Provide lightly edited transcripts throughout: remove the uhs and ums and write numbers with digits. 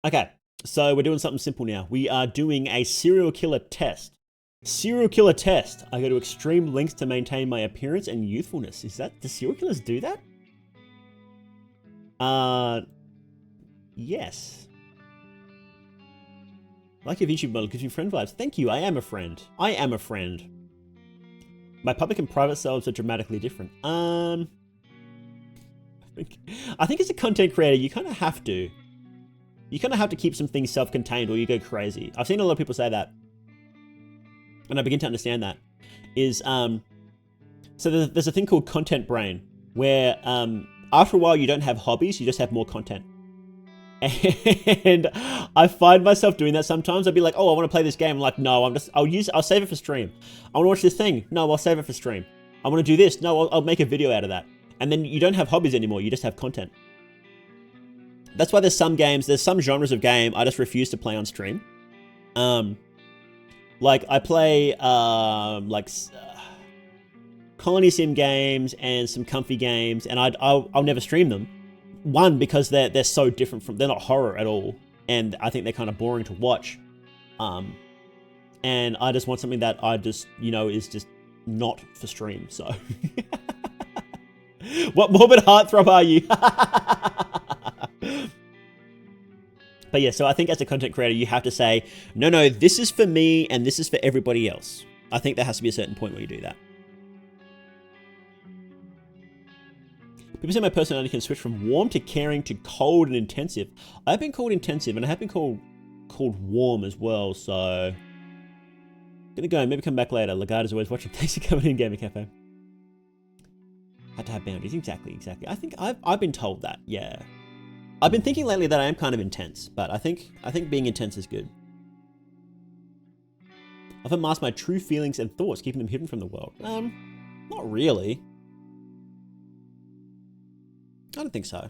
Okay, so we're doing something simple now. We are doing a serial killer test. Serial killer test. I go to extreme lengths to maintain my appearance and youthfulness. Do serial killers do that? Uh, yes. Like your YouTube model gives you friend vibes. Thank you, I am a friend. I am a friend. My public and private selves are dramatically different. I think as a content creator, you kind of have to. You kind of have to keep some things self-contained or you go crazy. I've seen a lot of people say that. And I begin to understand that. So there's a thing called content brain, where after a while you don't have hobbies, you just have more content. And I find myself doing that sometimes. I'll be like, oh, I want to play this game. I'm like, no, I'll save it for stream. I want to watch this thing. No, I'll save it for stream. I want to do this. No, I'll make a video out of that. And then you don't have hobbies anymore. You just have content. That's why there's some genres of game I just refuse to play on stream. Like I play colony sim games and some comfy games, and I'll never stream them. One, because they're so different they're not horror at all, and I think they're kind of boring to watch. And I just want something that I just, is just not for stream, so. What morbid heartthrob are you? But yeah, so I think as a content creator, you have to say, no, this is for me and this is for everybody else. I think there has to be a certain point where you do that. People say my personality can switch from warm to caring to cold and intensive. I've been called intensive and I have been called warm as well, so... Gonna go, maybe come back later. Lagarde always watching. Thanks for coming in, Gamer Cafe. Had to have boundaries. Exactly. I think I've been told that, yeah. I've been thinking lately that I am kind of intense, but I think being intense is good. I've unmasked my true feelings and thoughts, keeping them hidden from the world. Not really. I don't think so.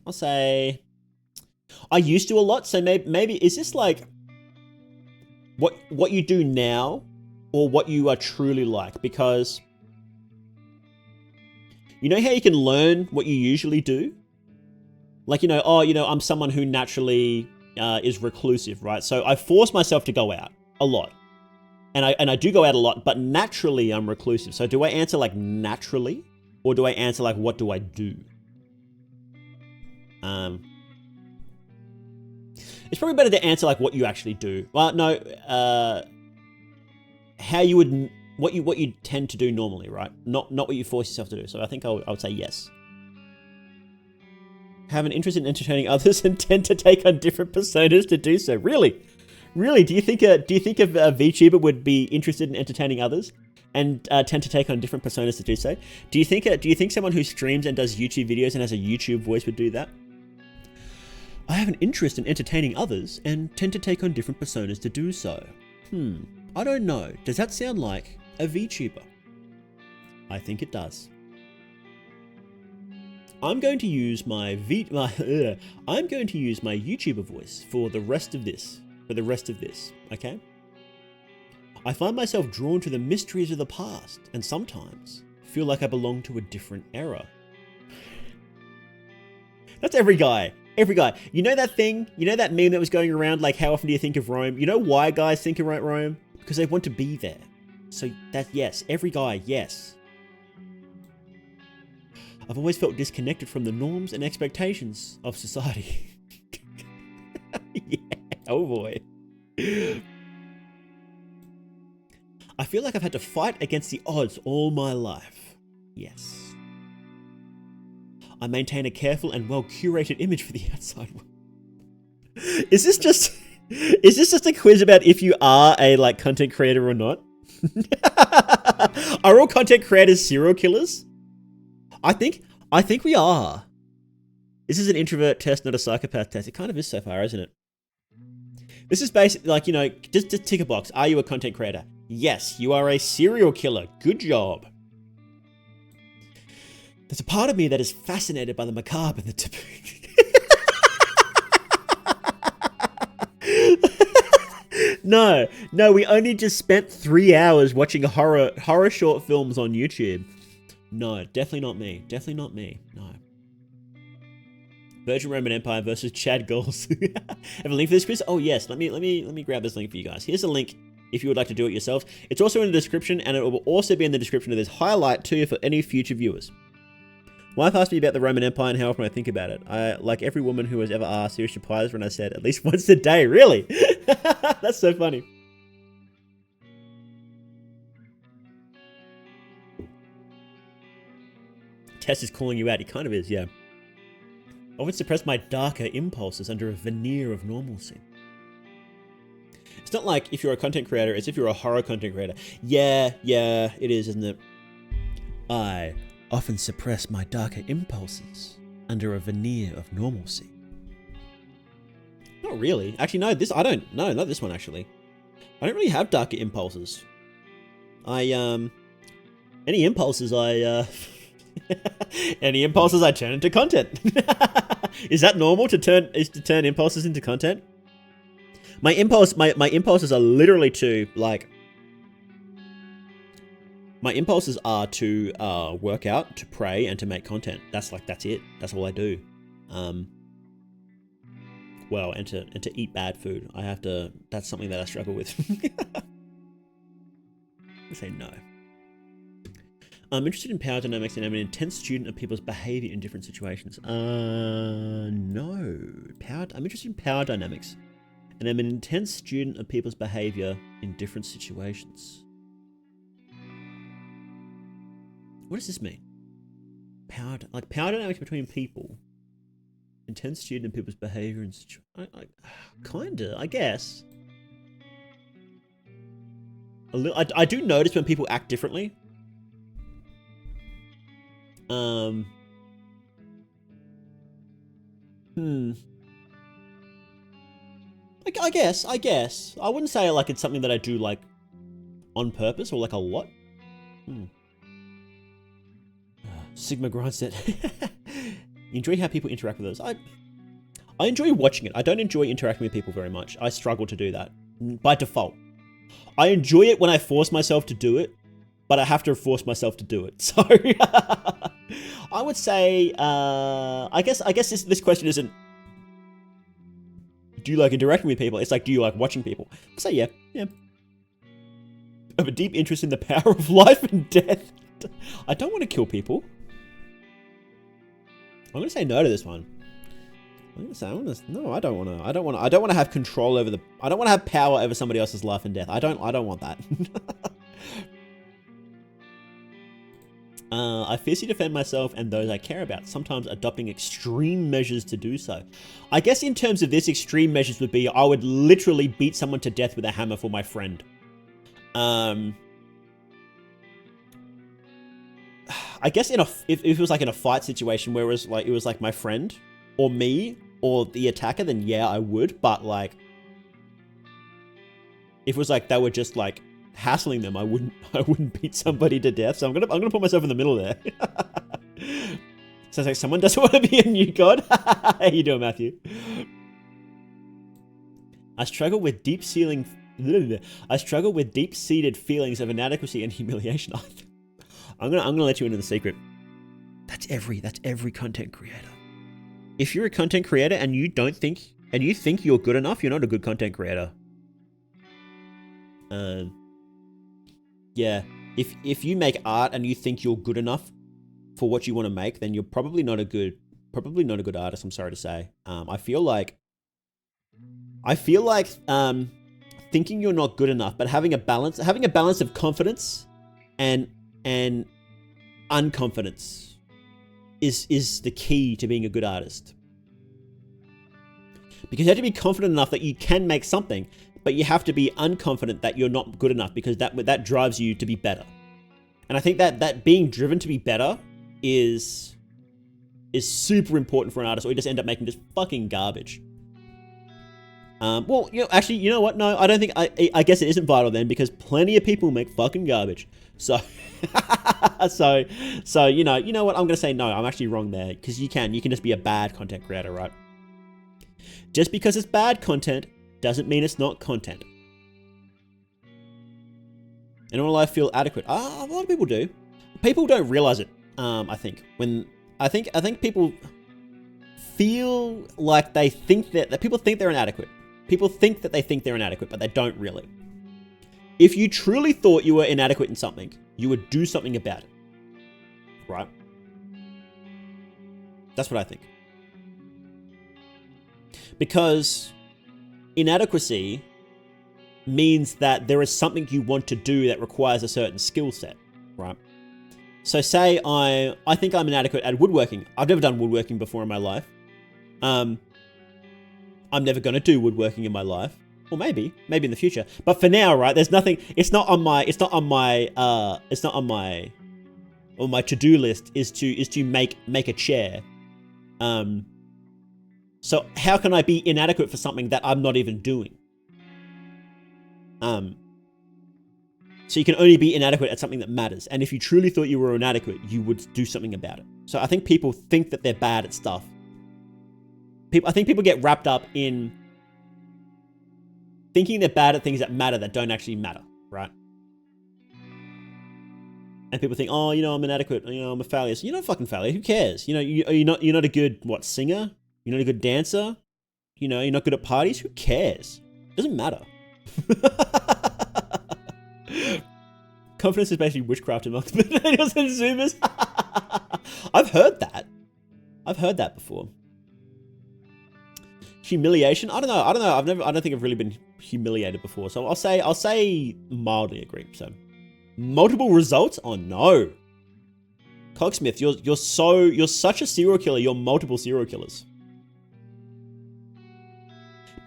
I'll say I used to a lot, so maybe is this like what you do now or what you are truly like? Because you know how you can learn what you usually do? Like, I'm someone who naturally is reclusive, right? So I force myself to go out a lot. And I do go out a lot, but naturally I'm reclusive. So do I answer like naturally? Or do I answer like what do I do? It's probably better to answer like what you actually do. Well, no, what you tend to do normally, right? Not what you force yourself to do. So I think I would say yes. Have an interest in entertaining others and tend to take on different personas to do so. Really? Do you think a VTuber would be interested in entertaining others and tend to take on different personas to do so? Do you think someone who streams and does YouTube videos and has a YouTube voice would do that? I have an interest in entertaining others and tend to take on different personas to do so. I don't know. Does that sound like a VTuber? I think it does. I'm going to use my YouTuber voice for the rest of this. Okay? I find myself drawn to the mysteries of the past and sometimes feel like I belong to a different era. That's every guy. You know that thing? You know that meme that was going around, like, how often do you think of Rome? You know why guys think of Rome? Because they want to be there. So yes, every guy, yes. I've always felt disconnected from the norms and expectations of society. Yeah, oh boy. I feel like I've had to fight against the odds all my life. Yes. I maintain a careful and well-curated image for the outside world. Is this just a quiz about if you are a content creator or not? Are all content creators serial killers? I think we are. This is an introvert test, not a psychopath test. It kind of is so far, isn't it? This is basically, just tick a box. Are you a content creator? Yes, you are a serial killer. Good job. There's a part of me that is fascinated by the macabre and the taboo. No, we only just spent 3 hours watching horror short films on YouTube. No, definitely not me. No. Virgin Roman Empire versus Chad Goals. Have a link for this, Chris? Oh yes, let me grab this link for you guys. Here's a link if you would like to do it yourself. It's also in the description, and it will also be in the description of this highlight too for any future viewers. Wife asked me about the Roman Empire and how often I think about it. I, like every woman who has ever asked, serious replies when I said at least once a day. Really? That's so funny. Tess is calling you out. He kind of is, yeah. I would suppress my darker impulses under a veneer of normalcy. It's not like if you're a content creator, it's if you're a horror content creator. Yeah, it is, isn't it? I often suppress my darker impulses under a veneer of normalcy. Not really. Actually, no, I don't. No, not this one, actually. I don't really have darker impulses. Any impulses any impulses I turn into content. Is that normal to turn impulses into content? My impulses are literally to like. My impulses are to work out, to pray, and to make content. That's it. That's all I do. Well, and to eat bad food. That's something that I struggle with. I say no. I'm interested in power dynamics and I'm an intense student of people's behavior in different situations. No. I'm interested in power dynamics. And I'm an intense student of people's behavior in different situations. What does this mean? Power dynamics between people. Intense student of people's behavior in situations. Kinda, I guess. I do notice when people act differently. I guess. I wouldn't say like it's something that I do like on purpose or like a lot. Sigma Grindset. Enjoy how people interact with us. I enjoy watching it. I don't enjoy interacting with people very much. I struggle to do that by default. I enjoy it when I force myself to do it, but I have to force myself to do it. So I would say, I guess this question isn't, do you like interacting with people? It's like, do you like watching people? I'll say yeah. I have a deep interest in the power of life and death. I don't want to kill people. I'm gonna say no to this one. No, I don't want to have control over I don't want to have power over somebody else's life and death. I don't want that. I fiercely defend myself and those I care about, sometimes adopting extreme measures to do so. I guess in terms of this, extreme measures would be I would literally beat someone to death with a hammer for my friend. I guess if it was like in a fight situation where it was like my friend or me or the attacker, then yeah, I would. But like, if it was like they were just like hassling them, I wouldn't beat somebody to death. So I'm gonna put myself in the middle there. Sounds like someone doesn't want to be a new god. How you doing, Matthew? I struggle with deep-seated feelings of inadequacy and humiliation. I'm gonna let you into the secret. That's every content creator. If you're a content creator and you think you're good enough, you're not a good content creator. Yeah. If you make art and you think you're good enough for what you want to make, then you're probably not a good artist. I'm sorry to say. I feel like thinking you're not good enough, but having a balance of confidence and unconfidence is the key to being a good artist. Because you have to be confident enough that you can make something, but you have to be unconfident that you're not good enough, because that drives you to be better. And I think that being driven to be better is super important for an artist, or you just end up making just fucking garbage. Well, actually, you know what? No, I don't think, I guess it isn't vital then, because plenty of people make fucking garbage. So, so you know what? I'm going to say no, I'm actually wrong there, because you can just be a bad content creator, right? Just because it's bad content doesn't mean it's not content. And all I feel adequate. A lot of people do. People don't realize it. I think people feel like they think that people think they're inadequate. People think that they think they're inadequate, but they don't really. If you truly thought you were inadequate in something, you would do something about it. Right? That's what I think. Because inadequacy means that there is something you want to do that requires a certain skill set, right? So say I think I'm inadequate at woodworking. I've never done woodworking before in my life. I'm never going to do woodworking in my life. Or maybe in the future. But for now, right, there's nothing, it's not on my to-do list is to make a chair. So how can I be inadequate for something that I'm not even doing? So you can only be inadequate at something that matters. And if you truly thought you were inadequate, you would do something about it. So I think people think that they're bad at stuff. I think people get wrapped up in thinking they're bad at things that matter that don't actually matter, right? And people think, oh, I'm inadequate. I'm a failure. So you're not a fucking failure. Who cares? You're not a good, singer? You're not a good dancer? You're not good at parties? Who cares? It doesn't matter. Confidence is basically witchcraft amongst millennials and Zoomers. I've heard that before. Humiliation? I don't know. I don't think I've really been humiliated before. So I'll say mildly agree. So multiple results? Oh no. Cogsmith, you're such a serial killer. You're multiple serial killers.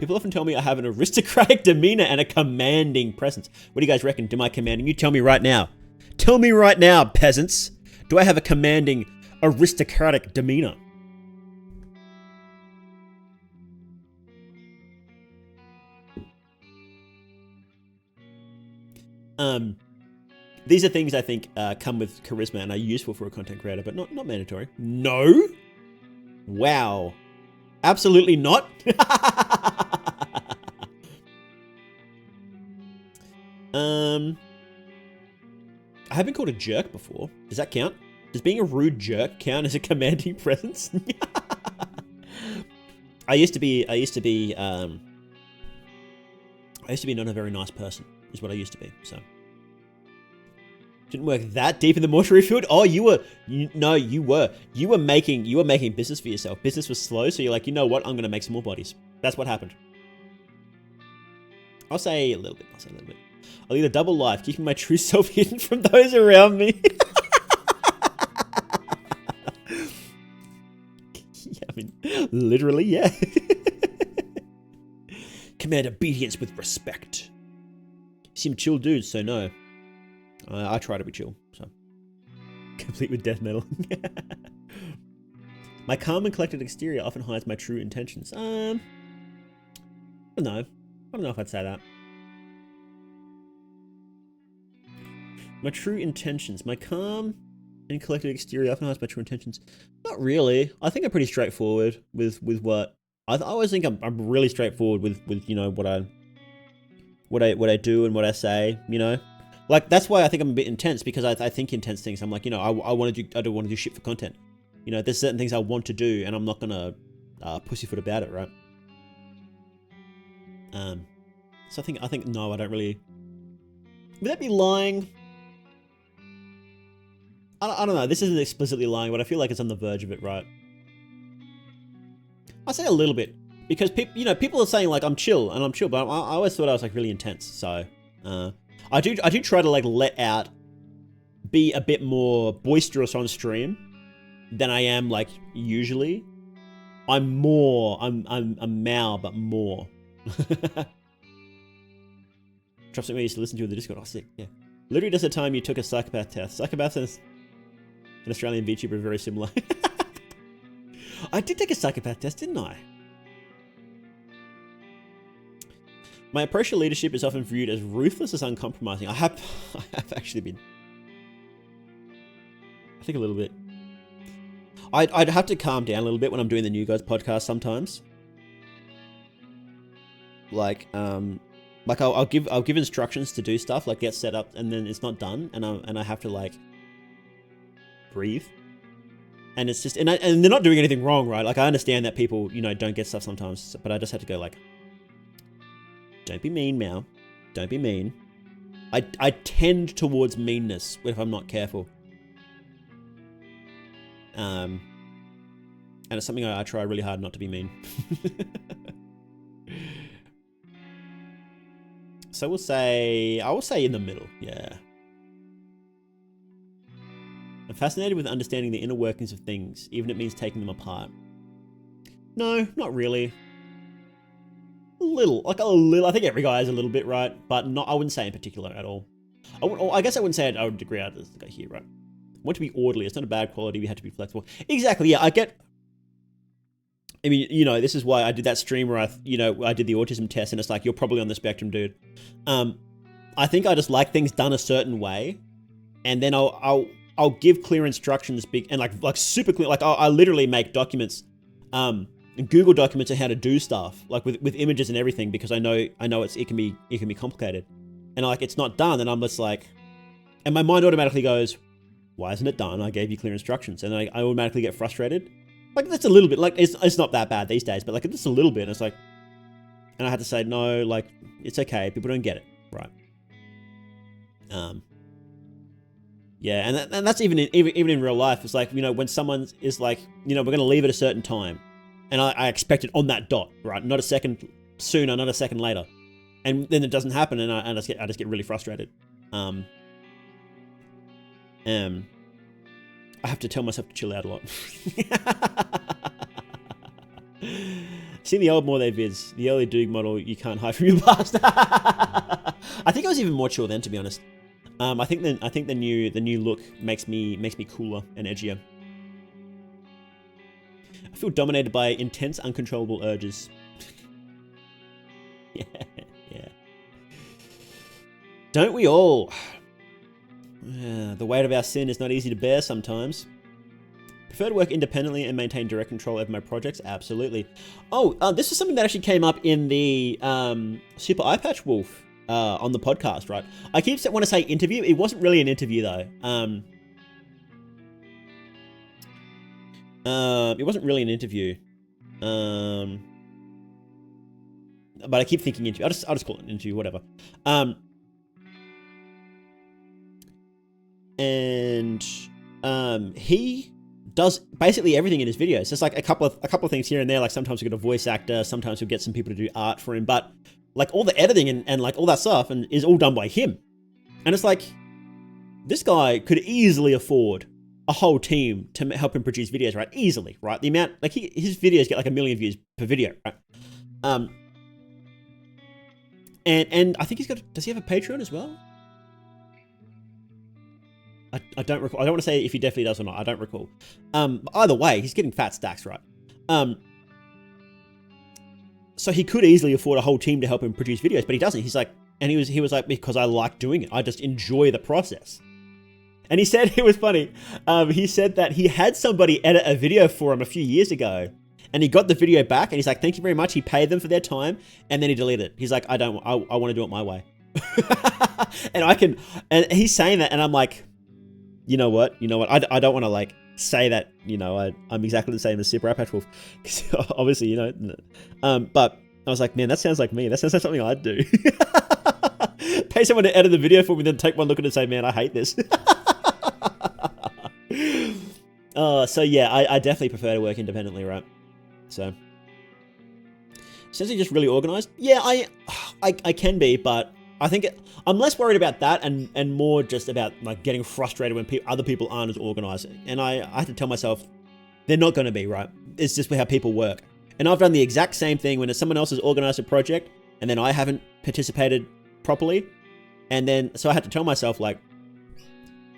People often tell me I have an aristocratic demeanor and a commanding presence. What do you guys reckon? Am I commanding? You tell me right now. Tell me right now, peasants. Do I have a commanding aristocratic demeanor? These are things I think come with charisma and are useful for a content creator, but not mandatory. No? Wow. Absolutely not. I have been called a jerk before. Does that count? Does being a rude jerk count as a commanding presence? I used to be not a very nice person, is what I used to be, so. Didn't work that deep in the mortuary field. Oh, you were making business for yourself. Business was slow, so you're like, you know what? I'm gonna make some more bodies. That's what happened. I'll say a little bit. I'll lead a double life, keeping my true self hidden from those around me. Yeah, I mean, literally, yeah. Command obedience with respect. You seem chill dudes, so no. I try to be chill, so. Complete with death metal. My calm and collected exterior often hides my true intentions. I don't know. I don't know if I'd say that. My true intentions. My calm and collected exterior often hides my true intentions. Not really. I think I'm pretty straightforward with what I always think I'm really straightforward with what I do and what I say. Like that's why I think I'm a bit intense, because I think intense things. I'm like I don't want to do shit for content. There's certain things I want to do, and I'm not gonna pussyfoot about it, right? So I think no, I don't really. Would that be lying? I don't know. This isn't explicitly lying, but I feel like it's on the verge of it, right? I say a little bit because people are saying like I'm chill, but I always thought I was like really intense. So I do try to like let out, be a bit more boisterous on stream than I am like usually. I'm a Mao, but more. Drop something I used to listen to in the Discord. Oh, sick. Yeah. Literally just the time you took a psychopath test. Psychopath and an Australian VTuber are very similar. I did take a psychopath test, didn't I? My approach to leadership is often viewed as ruthless as uncompromising. I have actually been. I think a little bit. I'd have to calm down a little bit when I'm doing the New Guys podcast sometimes. Like I'll give instructions to do stuff, like get set up, and then it's not done, and I have to like breathe. And it's just, and they're not doing anything wrong, right? Like, I understand that people, you know, don't get stuff sometimes, but I just had to go like, don't be mean, Mao. Don't be mean. I tend towards meanness if I'm not careful. And it's something I try really hard not to be mean. So I will say in the middle, yeah. I'm fascinated with understanding the inner workings of things, even if it means taking them apart. No, not really. A little. I think every guy is a little bit, right? But not. I wouldn't say in particular at all. I guess I wouldn't say I would agree out this guy here, right? I want to be orderly. It's not a bad quality. We had to be flexible. Exactly. Yeah, I get. I mean, you know, this is why I did that stream where I did the autism test, and it's like, you're probably on the spectrum, dude. I think I just like things done a certain way, and then I'll give clear instructions, and like super clear. Like I literally make documents, Google documents on how to do stuff, like with images and everything, because I know it can be complicated, and like it's not done, and I'm just like, and my mind automatically goes, why isn't it done? I gave you clear instructions, and I automatically get frustrated. Like that's a little bit, like it's not that bad these days, but like just a little bit. And it's like, and I had to say no, like it's okay. People don't get it, right? Yeah, and that's even in real life. It's like, you know, when someone is like, you know, we're gonna leave at a certain time, and I expect it on that dot, right? Not a second sooner, not a second later, and then it doesn't happen, and I just get really frustrated. I have to tell myself to chill out a lot. Seen the old Morday vids, the early Doog model, you can't hide from your past. I think I was even more chill then, to be honest. I think the new look makes me cooler and edgier. I feel dominated by intense, uncontrollable urges. Yeah. Don't we all? The weight of our sin is not easy to bear sometimes. Prefer to work independently and maintain direct control over my projects? Absolutely. Oh, this is something that actually came up in the Super Eye Patch Wolf on the podcast, right? I want to say interview. It wasn't really an interview, though. It wasn't really an interview. But I keep thinking interview. I'll just call it an interview, whatever. And he does basically everything in his videos. Just like a couple of things here and there. Like sometimes he'll get a voice actor, sometimes he'll get some people to do art for him. But like all the editing and like all that stuff and is all done by him. And it's like, this guy could easily afford a whole team to help him produce videos, right? Easily, right? The amount, like his videos get like 1 million views per video, right? And I think does he have a Patreon as well? I don't recall. I don't want to say if he definitely does or not. I don't recall. Either way, he's getting fat stacks, right? So he could easily afford a whole team to help him produce videos, but he doesn't. He's like, and he was like, because I like doing it. I just enjoy the process. And he said, it was funny. He said that he had somebody edit a video for him a few years ago, and he got the video back, and he's like, thank you very much. He paid them for their time, and then he deleted it. He's like, I want to do it my way. And he's saying that, and I'm like, you know what? I don't want to like say that, you know, I'm exactly the same as Super Eye Patch Wolf, because obviously, you know, but I was like, man, that sounds like me. That sounds like something I'd do. Pay someone to edit the video for me, then take one look at it and say, man, I hate this. So yeah, I definitely prefer to work independently, right? So, essentially just really organized. Yeah, I can be, but I think I'm less worried about that and more just about like getting frustrated when other people aren't as organized. And I have to tell myself, they're not going to be, right? It's just how people work. And I've done the exact same thing when someone else has organized a project and then I haven't participated properly. And then, so I had to tell myself, like,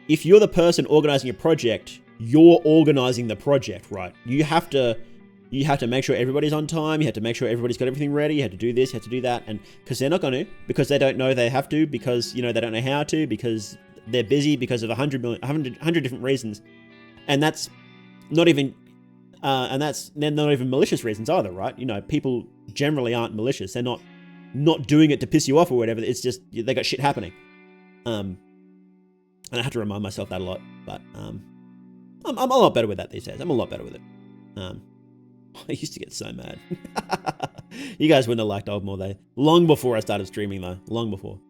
if you're the person organizing a project, you're organizing the project, right? You have to make sure everybody's on time. You have to make sure everybody's got everything ready. You have to do this, you have to do that. And because they're not going to, because they don't know they have to, because, you know, they don't know how to, because they're busy, because of 100 different reasons. And that's not even, they're not even malicious reasons either, right? You know, people generally aren't malicious. They're not doing it to piss you off or whatever. It's just, they got shit happening. And I have to remind myself that a lot, but, I'm a lot better with that these days. I'm a lot better with it. I used to get so mad. You guys wouldn't have liked Old More They. Long before I started streaming though. Long before.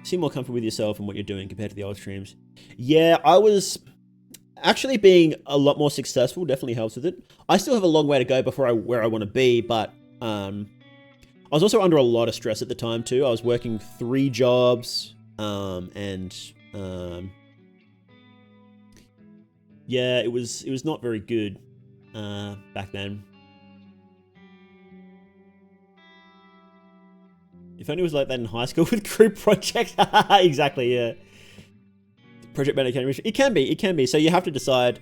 Seem more comfortable with yourself and what you're doing compared to the old streams. Yeah, I was actually being a lot more successful. Definitely helps with it. I still have a long way to go before where I want to be, but I was also under a lot of stress at the time too. I was working 3 jobs, yeah, it was not very good back then. If only it was like that in high school with group projects. Exactly, yeah. Project manager. It can be. So you have to decide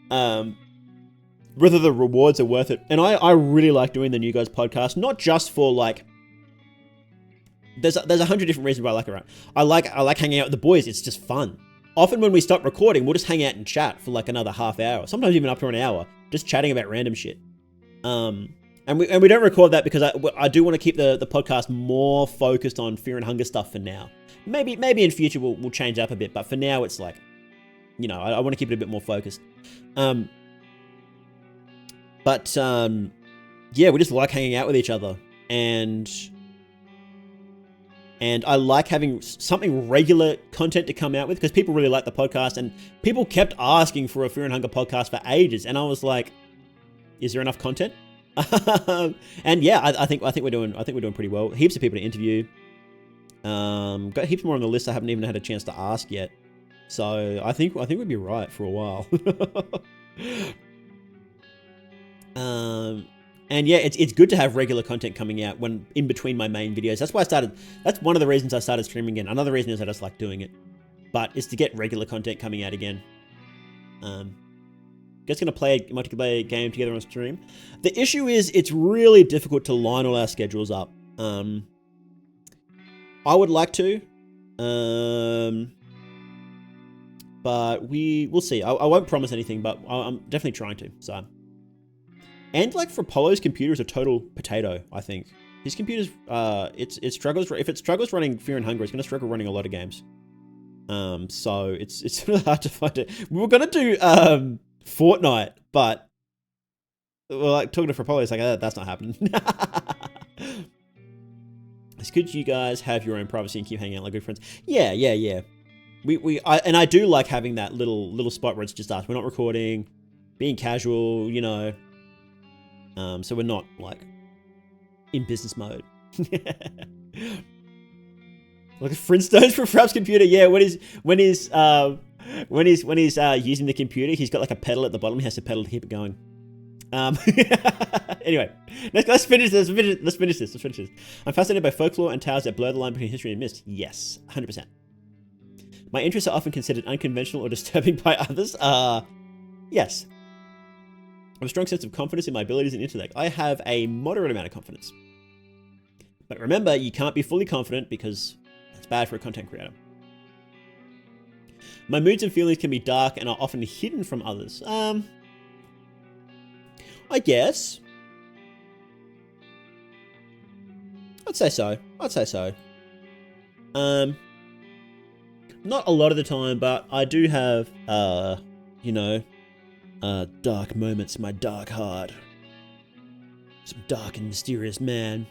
whether the rewards are worth it. And I really like doing the New Guys podcast, not just for like. There's 100 different reasons why I like it. Right? I like hanging out with the boys. It's just fun. Often when we stop recording, we'll just hang out and chat for like another half hour, sometimes even up to an hour, just chatting about random shit. And we don't record that because I do want to keep the podcast more focused on Fear and Hunger stuff for now. Maybe in future we'll change up a bit, but for now it's like, you know, I want to keep it a bit more focused. Yeah, we just like hanging out with each other, and I like having something regular content to come out with because people really like the podcast, and people kept asking for a Fear and Hunger podcast for ages, and I was like, is there enough content? And yeah, I think we're doing pretty well. Heaps of people to interview. Got heaps more on the list I haven't even had a chance to ask yet. So I think we'd be right for a while. And yeah, it's good to have regular content coming out when in between my main videos. That's one of the reasons I started streaming again. Another reason is I just like doing it, but it's to get regular content coming out again. Guys gonna play a multiplayer game together on stream. The issue is it's really difficult to line all our schedules up. I would like to, but we'll see. I won't promise anything, but I'm definitely trying to. So, and like for Polo's computer is a total potato. I think his computer's it struggles. If it struggles running Fear and Hunger, it's gonna struggle running a lot of games. So it's really hard to find it. We were gonna do Fortnite, but well, like talking to Fropolo, it's like that's not happening. It's good you guys have your own privacy and keep hanging out like good friends. Yeah. I do like having that little spot where it's just us. We're not recording, being casual, you know. So we're not like in business mode. Like Flintstones for Frapp's computer. Yeah, when he's using the computer, he's got like a pedal at the bottom. He has to pedal to keep it going. Anyway, let's finish this. Let's finish this. I'm fascinated by folklore and tales that blur the line between history and myth. Yes, 100%. My interests are often considered unconventional or disturbing by others. Yes. I have a strong sense of confidence in my abilities and intellect. I have a moderate amount of confidence. But remember, you can't be fully confident because that's bad for a content creator. My moods and feelings can be dark and are often hidden from others. I guess. I'd say so. Not a lot of the time, but I do have, dark moments in my dark heart. Some dark and mysterious man.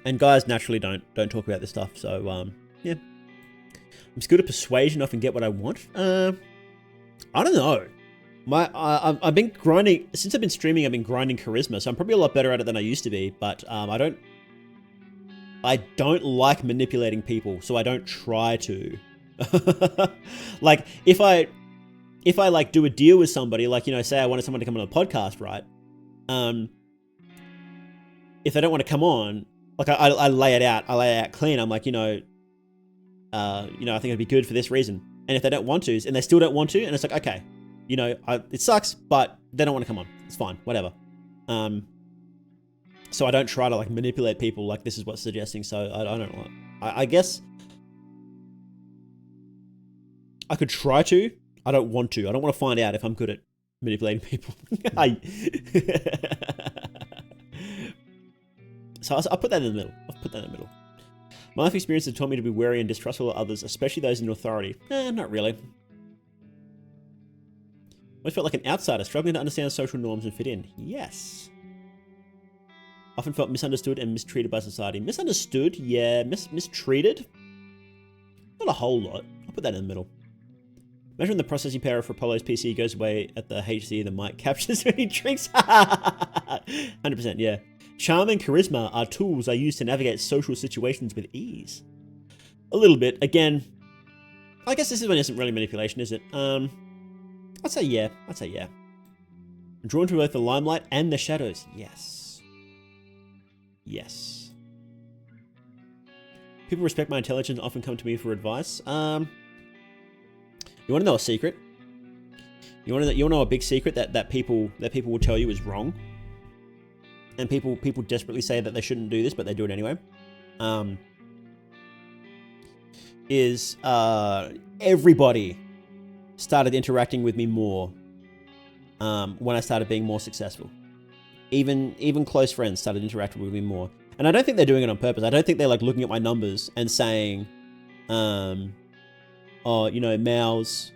And guys naturally don't talk about this stuff, so, yeah. I'm just good at persuasion, often get what I want. I don't know. I've been grinding, since I've been streaming, I've been grinding charisma, so I'm probably a lot better at it than I used to be, but I don't like manipulating people, so I don't try to. Like, if I like do a deal with somebody, like, say I wanted someone to come on the podcast, right? If they don't want to come on, like I lay it out clean. I'm like, I think it'd be good for this reason. And if they don't want to, and they still don't want to, and it's like, okay, it sucks, but they don't want to come on. It's fine, whatever. So I don't try to like manipulate people like this is what's suggesting. So I don't know. I guess I could try to. I don't want to. I don't want to find out if I'm good at manipulating people. So I'll put that in the middle. My life experience has taught me to be wary and distrustful of others, especially those in authority. Not really. Always felt like an outsider, struggling to understand social norms and fit in. Yes. Often felt misunderstood and mistreated by society. Misunderstood? Yeah. Mistreated? Not a whole lot. I'll put that in the middle. Imagine the processing power for Apollo's PC goes away at the HC the mic captures when he drinks. 100%, yeah. Charm and charisma are tools I use to navigate social situations with ease. A little bit. Again, I guess this one isn't really manipulation, is it? I'd say yeah. I'm drawn to both the limelight and the shadows. Yes. Yes. People respect my intelligence and often come to me for advice. You want to know a secret? You want to know a big secret that people will tell you is wrong, and people desperately say that they shouldn't do this, but they do it anyway. Everybody started interacting with me more when I started being more successful. Even close friends started interacting with me more, and I don't think they're doing it on purpose. I don't think they're like looking at my numbers and saying, oh, you know, Mao's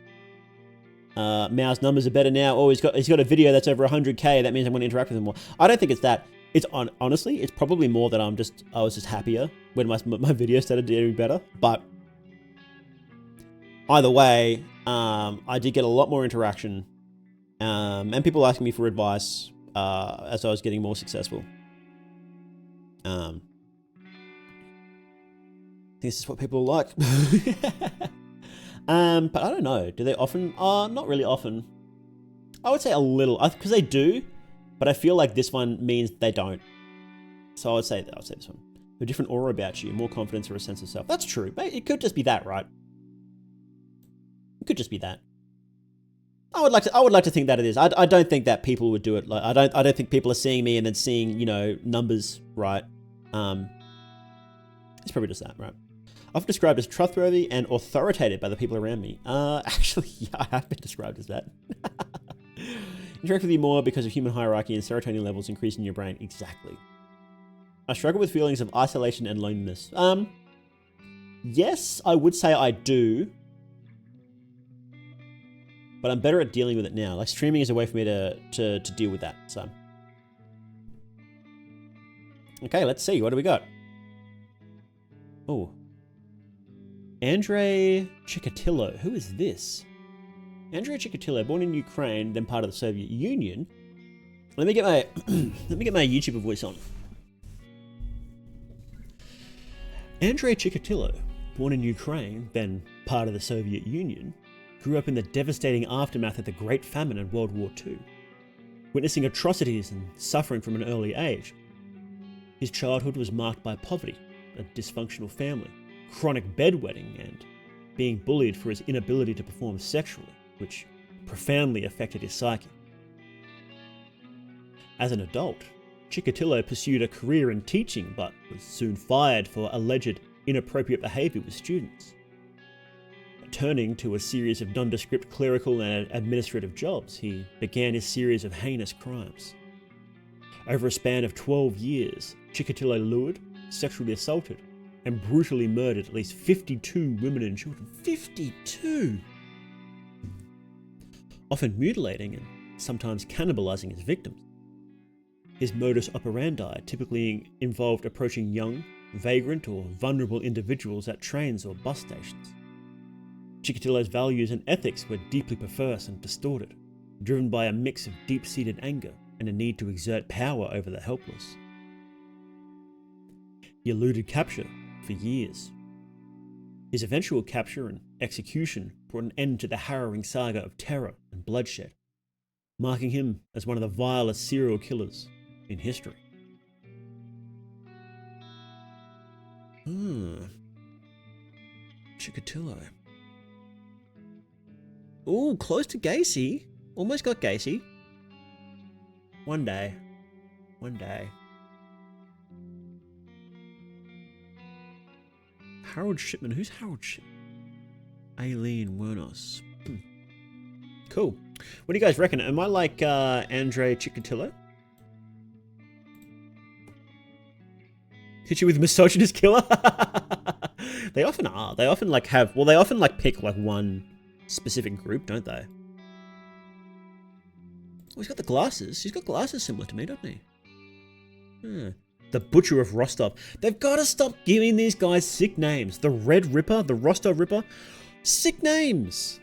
numbers are better now. Oh, he's got a video that's over 100K. That means I'm going to interact with him more. I don't think it's that. It's honestly, it's probably more that I was just happier when my video started doing better. But either way, I did get a lot more interaction, and people asking me for advice as I was getting more successful. I think this is what people like. But I don't know. Do they often? Not really often. I would say a little, because they do, but I feel like this one means they don't. So I would say this one. A different aura about you, more confidence or a sense of self. That's true. It could just be that, right? It could just be that. I would like to think that it is. I don't think that people would do it. Like I don't think people are seeing me and then seeing, you know, numbers, right? It's probably just that, right? Often described as trustworthy and authoritative by the people around me. Actually, yeah, I have been described as that. Interact with you more because of human hierarchy and serotonin levels increase in your brain. Exactly. I struggle with feelings of isolation and loneliness. Yes, I would say I do. But I'm better at dealing with it now. Like, streaming is a way for me to deal with that, so. Okay, let's see. What do we got? Oh. Andrei Chikatilo. Who is this? Andrei Chikatilo, born in Ukraine, then part of the Soviet Union. Let me get my YouTuber voice on. Andrei Chikatilo, born in Ukraine, then part of the Soviet Union, grew up in the devastating aftermath of the Great Famine in World War II, witnessing atrocities and suffering from an early age. His childhood was marked by poverty, a dysfunctional family, chronic bedwetting, and being bullied for his inability to perform sexually, which profoundly affected his psyche. As an adult, Chikatilo pursued a career in teaching, but was soon fired for alleged inappropriate behaviour with students. Turning to a series of nondescript clerical and administrative jobs, he began his series of heinous crimes. Over a span of 12 years, Chikatilo lured, sexually assaulted, and brutally murdered at least 52 women and children. 52! Often mutilating and sometimes cannibalizing his victims. His modus operandi typically involved approaching young, vagrant, or vulnerable individuals at trains or bus stations. Chikatilo's values and ethics were deeply perverse and distorted, driven by a mix of deep-seated anger and a need to exert power over the helpless. He eluded capture for years. His eventual capture and execution brought an end to the harrowing saga of terror and bloodshed, marking him as one of the vilest serial killers in history. Chikatilo. Ooh, close to Gacy. Almost got Gacy. One day. Harold Shipman. Who's Harold Shipman? Aileen Wernos. Cool. What do you guys reckon? Am I like Andrei Chikatilo? Hit you with misogynist killer? They often are. They often like have... Well, they often like pick like one specific group, don't they? he's got the glasses. He's got glasses similar to me, doesn't he? The Butcher of Rostov. They've got to stop giving these guys sick names. The Red Ripper, the Rostov Ripper. Sick names.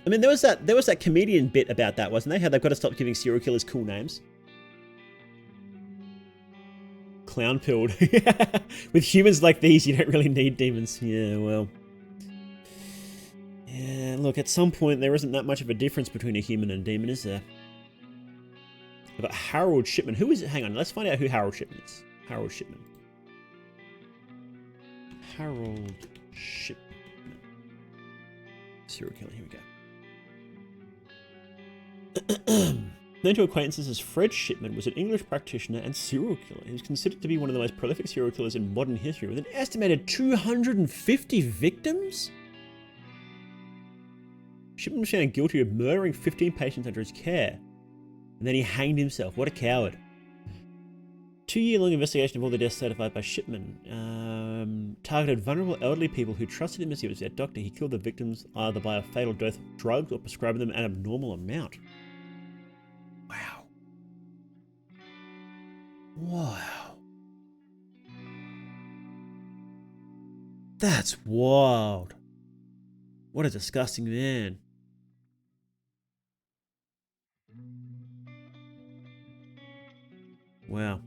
I mean, there was that comedian bit about that, wasn't there? How they've got to stop giving serial killers cool names. Clown pilled. With humans like these, you don't really need demons. Yeah, well. Yeah, look, at some point, there isn't that much of a difference between a human and a demon, is there? I've got Harold Shipman. Who is it? Hang on, let's find out who Harold Shipman is. Harold Shipman. Harold Shipman. Serial killer, here we go. Known to acquaintances as Fred Shipman, was an English practitioner and serial killer. He was considered to be one of the most prolific serial killers in modern history, with an estimated 250 victims? Shipman was found guilty of murdering 15 patients under his care, and then he hanged himself. What a coward. 2-year-long investigation of all the deaths certified by Shipman targeted vulnerable elderly people who trusted him as he was their doctor. He killed the victims either by a fatal dose of drugs or prescribing them an abnormal amount. Wow. Wow. That's wild. What a disgusting man. Wow.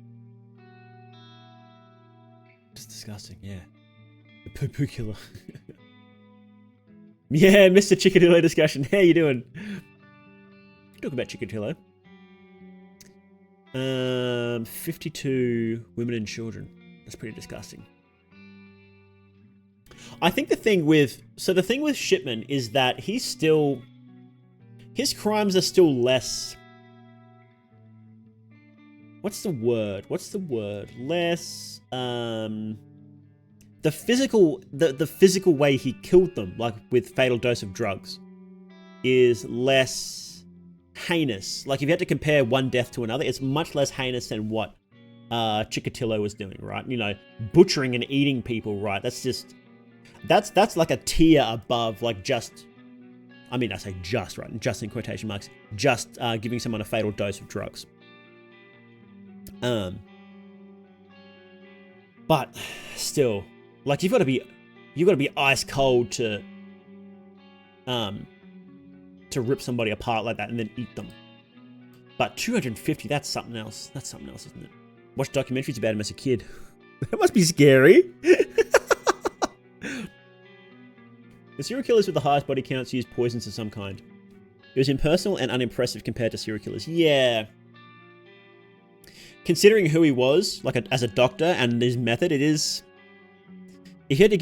Just disgusting, yeah. The poo-poo killer. Yeah, Mr. Chikatilo discussion. How you doing? Talk about Chikatilo. 52 women and children. That's pretty disgusting. I think the thing with Shipman is that his crimes are still less. What's the word? Less. The physical way he killed them, like with fatal dose of drugs, is less heinous. Like if you had to compare one death to another, it's much less heinous than what Chikatilo was doing, right? You know, butchering and eating people, right? That's like a tier above, like just. I mean, I say just, right? Just in quotation marks. Just giving someone a fatal dose of drugs. But still, like you've got to be ice cold to rip somebody apart like that and then eat them. But 250, that's something else. That's something else, isn't it? Watch documentaries about him as a kid. That must be scary. The serial killers with the highest body counts use poisons of some kind. It was impersonal and unimpressive compared to serial killers. Yeah. Considering who he was, like as a doctor and his method, it is. If you had to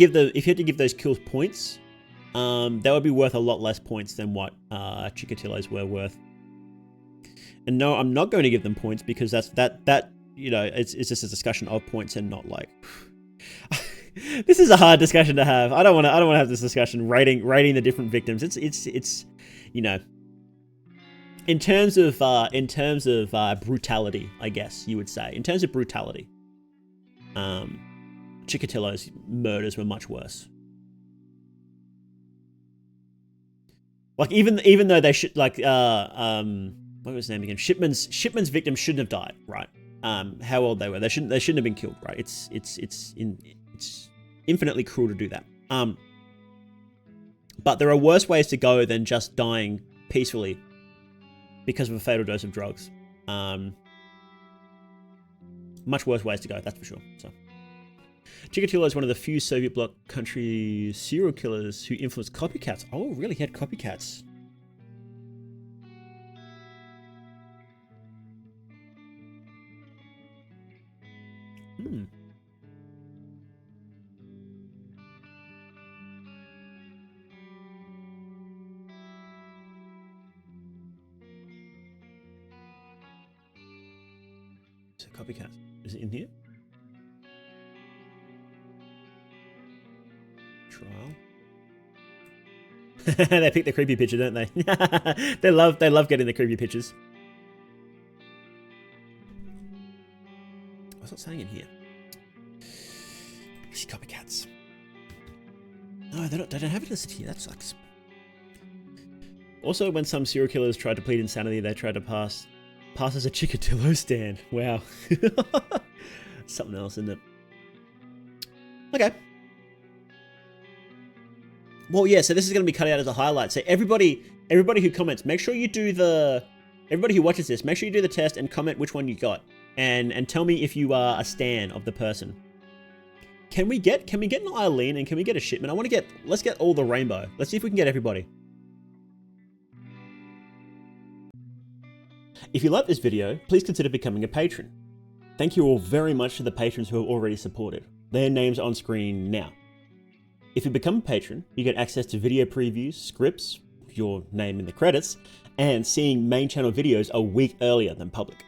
give those kills points, that would be worth a lot less points than what Chikatilo's were worth. And no, I'm not going to give them points because that you know it's just a discussion of points and not like. This is a hard discussion to have. I don't want to have this discussion rating the different victims. It's you know. In terms of brutality, I guess you would say. In terms of brutality, Chikatilo's murders were much worse. Like even though they should what was his name again? Shipman's victims shouldn't have died, right? How old they were? They shouldn't have been killed, right? It's infinitely cruel to do that. But there are worse ways to go than just dying peacefully because of a fatal dose of drugs. Much worse ways to go, that's for sure. So, Chikatilo is one of the few Soviet bloc country serial killers who influenced copycats. Oh, really? He had copycats. Copycat. Is it in here? Trial. They pick the creepy picture, don't they? They love getting the creepy pictures. What's it saying in here? See copycats. No, they don't have it listed here. That sucks. Also, when some serial killers tried to plead insanity, they tried to pass as a Chikatilo stand. Wow. Something else, isn't it? Okay. Well, yeah, so this is going to be cut out as a highlight. So everybody who comments, make sure you do everybody who watches this, make sure you do the test and comment which one you got. And tell me if you are a stan of the person. Can we get an Eileen and can we get a Shipman? Let's get all the rainbow. Let's see if we can get everybody. If you like this video, please consider becoming a patron. Thank you all very much to the patrons who have already supported. Their names are on screen now. If you become a patron, you get access to video previews, scripts, your name in the credits, and seeing main channel videos a week earlier than public.